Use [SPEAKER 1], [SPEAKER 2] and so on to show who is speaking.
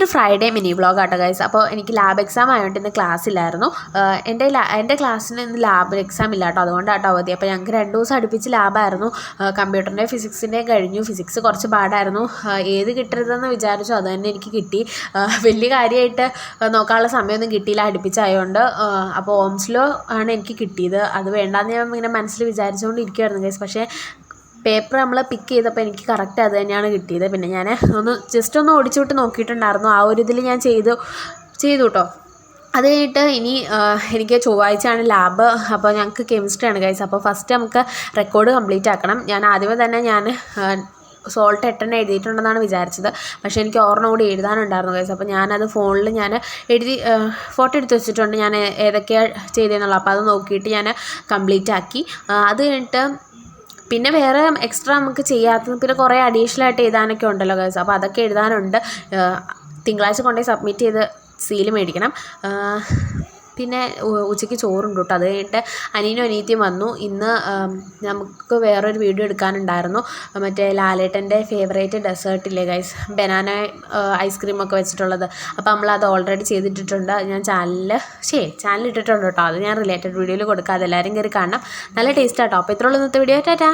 [SPEAKER 1] ഇതൊരു Friday mini vlog ആട്ടോ guys. അപ്പോൾ എനിക്ക് ലാബ് എക്സാം ആയതുകൊണ്ട് ഇന്ന് ക്ലാസ് ഇല്ലായിരുന്നു. എൻ്റെ ക്ലാസ്സിന് ഇന്ന് ലാബ് എക്സാം ഇല്ല കേട്ടോ, അതുകൊണ്ടാട്ടോ അവധി. അപ്പോൾ ഞങ്ങൾക്ക് 2 ദിവസം അടുപ്പിച്ച് ലാബായിരുന്നു. കമ്പ്യൂട്ടറിൻ്റെയും ഫിസിക്സിൻ്റെയും കഴിഞ്ഞു. ഫിസിക്സ് കുറച്ച് പാടായിരുന്നു. ഏത് കിട്ടരുതെന്ന് വിചാരിച്ചു അത് തന്നെ എനിക്ക് കിട്ടി. വലിയ കാര്യമായിട്ട് നോക്കാനുള്ള സമയമൊന്നും കിട്ടിയില്ല അടുപ്പിച്ചായതുകൊണ്ട്. അപ്പോൾ ഓംസ് ലോ ആണ് എനിക്ക് കിട്ടിയത്. അത് വേണ്ടാന്ന് ഞാൻ ഇങ്ങനെ മനസ്സിൽ വിചാരിച്ചുകൊണ്ട് ഇരിക്കുമായിരുന്നു ഗൈസ്. പക്ഷേ പേപ്പർ നമ്മൾ പിക്ക് ചെയ്തപ്പോൾ എനിക്ക് കറക്റ്റ് അത് തന്നെയാണ് കിട്ടിയത്. പിന്നെ ഞാൻ ജസ്റ്റ് ഒന്ന് ഓടിച്ചു വിട്ട് നോക്കിയിട്ടുണ്ടായിരുന്നു. ആ ഒരു ഇതിൽ ഞാൻ ചെയ്തു കേട്ടോ. അത് കഴിഞ്ഞിട്ട് ഇനി എനിക്ക് ചൊവ്വാഴ്ചയാണ് ലാബ്. അപ്പോൾ ഞങ്ങൾക്ക് കെമിസ്ട്രിയാണ് ഗൈസ്. അപ്പോൾ ഫസ്റ്റ് നമുക്ക് റെക്കോർഡ് കംപ്ലീറ്റ് ആക്കണം. ഞാൻ ആദ്യമേ തന്നെ സോൾട്ട് 8 എഴുതിയിട്ടുണ്ടെന്നാണ് വിചാരിച്ചത്. പക്ഷേ എനിക്ക് ഓർമ്മ കൂടി എഴുതാനുണ്ടായിരുന്നു ഗൈസ്. അപ്പോൾ ഞാനത് ഫോണിൽ എഴുതി ഫോട്ടോ എടുത്ത് വെച്ചിട്ടുണ്ട് ഞാൻ ഏതൊക്കെയാണ് ചെയ്തതെന്നുള്ളത്. അപ്പോൾ അത് നോക്കിയിട്ട് ഞാൻ കംപ്ലീറ്റ് ആക്കി. അത് കഴിഞ്ഞിട്ട് പിന്നെ വേറെ എക്സ്ട്രാ നമുക്ക് ചെയ്യാത്തത് പിന്നെ കുറേ അഡീഷണൽ ആയിട്ട് എഴുതാനൊക്കെ ഉണ്ടല്ലോ ഗൈസ്. അപ്പോൾ അതൊക്കെ എഴുതാനുണ്ട്. തിങ്കളാഴ്ച കൊണ്ടുപോയി സബ്മിറ്റ് ചെയ്ത് സീൽ മേടിക്കണം. പിന്നെ ഉച്ചയ്ക്ക് ചോറുണ്ട് കേട്ടോ. അത് കഴിഞ്ഞിട്ട് അനിയനും അനിയത്തിയും വന്നു. ഇന്ന് നമുക്ക് വേറൊരു വീഡിയോ എടുക്കാനുണ്ടായിരുന്നു. മറ്റേ ലാലേട്ടൻ്റെ ഫേവറേറ്റ് ഡെസേർട്ടില്ലേ ഗൈസ്, ബനാന ഐസ്ക്രീമൊക്കെ വെച്ചിട്ടുള്ളത്. അപ്പോൾ നമ്മളത് ഓൾറെഡി ചെയ്തിട്ടിട്ടുണ്ട്. ഞാൻ ചാനലിൽ ഇട്ടിട്ടുണ്ട് കേട്ടോ. അത് ഞാൻ റിലേറ്റഡ് വീഡിയോയിൽ കൊടുക്കാം. അതെല്ലാവരും കയറി കാണണം. നല്ല ടേസ്റ്റ് ആട്ടോ. അപ്പോൾ ഇത്രയുള്ള ഇന്നത്തെ വീഡിയോ. ടാറ്റാ.